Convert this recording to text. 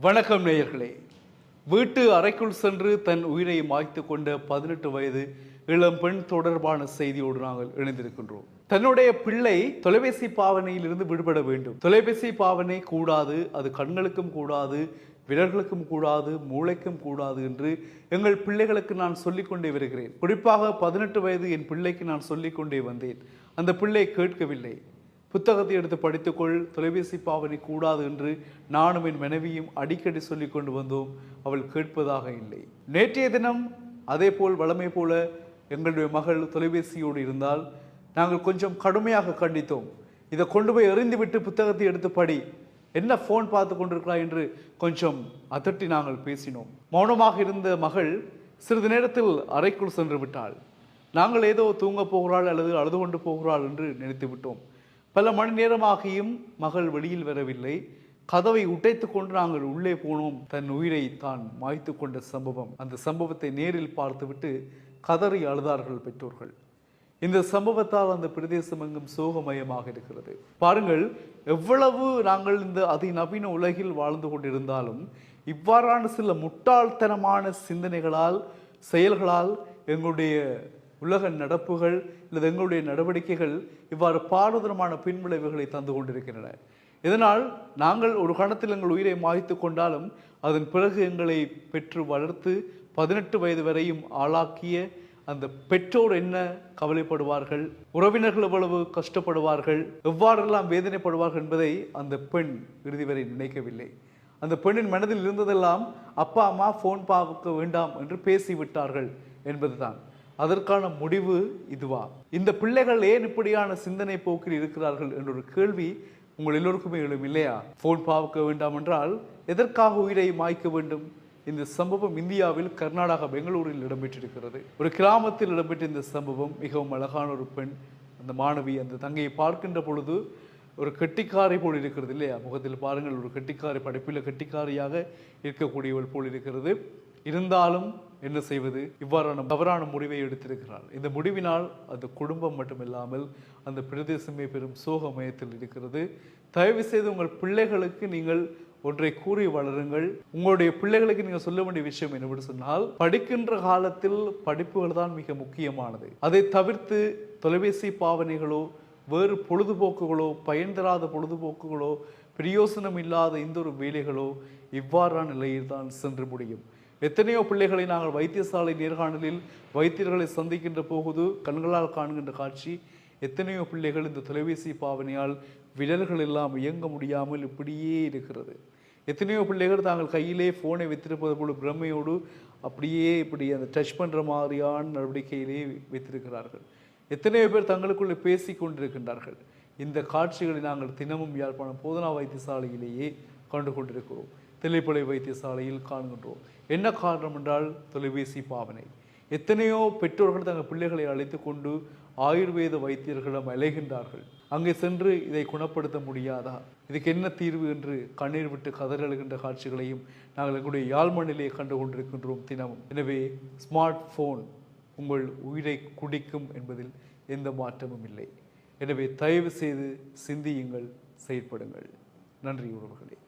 வணக்கம் நேயர்களே. வீட்டு அறைக்குள் சென்று தன் உயிரை மாய்த்து கொண்ட 18 வயது இளம் பெண் தொடர்பான செய்தியோடு நாங்கள் இணைந்திருக்கின்றோம். தன்னுடைய பிள்ளை தொலைபேசி பாவனையில் இருந்து விடுபட வேண்டும். தொலைபேசி பாவனை கூடாது, அது கண்களுக்கும் கூடாது, விரல்களுக்கும் கூடாது, மூளைக்கும் கூடாது என்று எங்கள் பிள்ளைகளுக்கு நான் சொல்லிக்கொண்டே வருகிறேன். குறிப்பாக 18 வயது என் பிள்ளைக்கு நான் சொல்லிக்கொண்டே வந்தேன். அந்த பிள்ளை கேட்கவில்லை. புத்தகத்தை எடுத்து படித்துக்கொள், தொலைபேசி பாவனை கூடாது என்று நானும் என் மனைவியும் அடிக்கடி சொல்லிக் கொண்டு வந்தோம். அவள் கேட்பதாக இல்லை. நேற்றைய தினம் அதே போல் வழமை போல எங்களுடைய மகள் தொலைபேசியோடு இருந்தால் நாங்கள் கொஞ்சம் கடுமையாக கண்டித்தோம். இதை கொண்டு போய் எறிந்துவிட்டு புத்தகத்தை எடுத்து படி, என்ன ஃபோன் பார்த்து கொண்டிருக்கிறாய் என்று கொஞ்சம் அதட்டி நாங்கள் பேசினோம். மௌனமாக இருந்த மகள் சிறிது நேரத்தில் அறைக்குள் சென்று விட்டாள். நாங்கள் ஏதோ தூங்க போகிறாள் அல்லது அழுது கொண்டு போகிறாள் என்று நினைத்து விட்டோம். பல மணி நேரமாகியும் மகள் வெளியில் வரவில்லை. கதவை உடைத்து கொண்டு நாங்கள் உள்ளே போனோம். தன் உயிரை தான் மாய்த்து கொண்ட சம்பவம். அந்த சம்பவத்தை நேரில் பார்த்துவிட்டு கதறி அழுதார்கள் பெற்றோர்கள். இந்த சம்பவத்தால் அந்த பிரதேசம் எங்கும் சோகமயமாக இருக்கிறது. பாருங்கள், எவ்வளவு நாங்கள் இந்த அதிநவீன உலகில் வாழ்ந்து கொண்டிருந்தாலும் இவ்வாறான சில முட்டாள்தனமான சிந்தனைகளால், செயல்களால் எங்களுடைய உலக நடப்புகள் அல்லது எங்களுடைய நடவடிக்கைகள் இவ்வாறு பாரதூரமான பின்விளைவுகளை தந்து கொண்டிருக்கின்றன. இதனால் நாங்கள் ஒரு கணத்தில் எங்கள் உயிரை மாய்த்து கொண்டாலும் அதன் பிறகு எங்களை பெற்று வளர்த்து 18 வயது வரையும் ஆளாக்கிய அந்த பெற்றோர் என்ன கவலைப்படுவார்கள், உறவினர்கள் எவ்வளவு கஷ்டப்படுவார்கள், எவ்வாறெல்லாம் வேதனைப்படுவார்கள் என்பதை அந்த பெண் இறுதி வரை நினைக்கவில்லை. அந்த பெண்ணின் மனதில் இருந்ததெல்லாம் அப்பா அம்மா ஃபோன் பார்க்க வேண்டாம் என்று பேசிவிட்டார்கள் என்பதுதான். அதற்கான முடிவு இதுவா? இந்த பிள்ளைகள் ஏன் இப்படியான சிந்தனை போக்கில் இருக்கிறார்கள் என்ற ஒரு கேள்வி உங்கள் எல்லோருக்குமே எழும் இல்லையா? போன் பார்க்க வேண்டாம் என்றால் எதற்காக உயிரை மாய்க்க வேண்டும்? இந்த சம்பவம் இந்தியாவில் கர்நாடகா பெங்களூரில் இடம்பெற்றிருக்கிறது. ஒரு கிராமத்தில் இடம்பெற்ற இந்த சம்பவம் மிகவும் அழகான ஒரு பெண், அந்த மாணவி அந்த தங்கையை பார்க்கின்ற பொழுது ஒரு கெட்டிக்காரை போல் இருக்கிறது இல்லையா? முகத்தில் பாருங்கள், ஒரு கெட்டிக்காரை, படைப்பில் கெட்டிக்காரியாக இருக்கக்கூடியவள் போல் இருக்கிறது. இருந்தாலும் என்ன செய்வது? இவ்வாறான தவறான முடிவை எடுத்திருக்கிறார். இந்த முடிவினால் அந்த குடும்பம் மட்டுமில்லாமல் அந்த பிரதேசமே பெரும் சோகமயத்தில் இருக்கிறது. தயவு செய்து உங்கள் பிள்ளைகளுக்கு நீங்கள் ஒன்றை கூறி வளருங்கள். உங்களுடைய பிள்ளைகளுக்கு நீங்கள் சொல்ல வேண்டிய விஷயம் என்னவென்று சொன்னால், படிக்கின்ற காலத்தில் படிப்புகள் தான் மிக முக்கியமானது. அதை தவிர்த்து தொலைபேசி பாவனைகளோ வேறு பொழுதுபோக்குகளோ, பயன் தராத பொழுதுபோக்குகளோ, பிரயோசனம் இல்லாத இந்த ஒரு வேலைகளோ இவ்வாறான நிலையில் தான் சென்று முடியும். எத்தனையோ பிள்ளைகளை நாங்கள் வைத்தியசாலை நேர்காணலில் வைத்தியர்களை சந்திக்கின்ற போகுது கண்களால் காணுகின்ற காட்சி. எத்தனையோ பிள்ளைகள் இந்த தொலைபேசி பாவனையால் விரல்கள் எல்லாம் இயங்க முடியாமல் இப்படியே இருக்கிறது. எத்தனையோ பிள்ளைகள் தாங்கள் கையிலே ஃபோனை வைத்திருப்பது போல பிரமையோடு அப்படியே இப்படி அந்த டச் பண்ணுற மாதிரியான நடவடிக்கையிலே வைத்திருக்கிறார்கள். எத்தனையோ பேர் தங்களுக்குள்ளே பேசி கொண்டிருக்கின்றார்கள். இந்த காட்சிகளை நாங்கள் தினமும் யாழ்ப்பாணம் போதனா வைத்தியசாலையிலேயே கண்டு கொண்டிருக்கிறோம். தில்லைப்பளை வைத்தியசாலையில் காண்கின்றோம். என்ன காரணம் என்றால் தொலைபேசி பாவனை. எத்தனையோ பெற்றோர்கள் தங்கள் பிள்ளைகளை அழைத்து கொண்டு ஆயுர்வேத வைத்தியர்களிடம் அலைகின்றார்கள். அங்கே சென்று இதை குணப்படுத்த முடியாதா, இதுக்கு என்ன தீர்வு என்று கண்ணீர் விட்டு கதறழுகின்ற காட்சிகளையும் நாங்கள் எங்களுடைய யாழ்மண்ணிலே கண்டு கொண்டிருக்கின்றோம் தினமும். எனவே ஸ்மார்ட் போன் உங்கள் உயிரை குடிக்கும் என்பதில் எந்த மாற்றமும் இல்லை. எனவே தயவு செய்து சிந்தியுங்கள், செயற்படுங்கள். நன்றி உறவுகளே.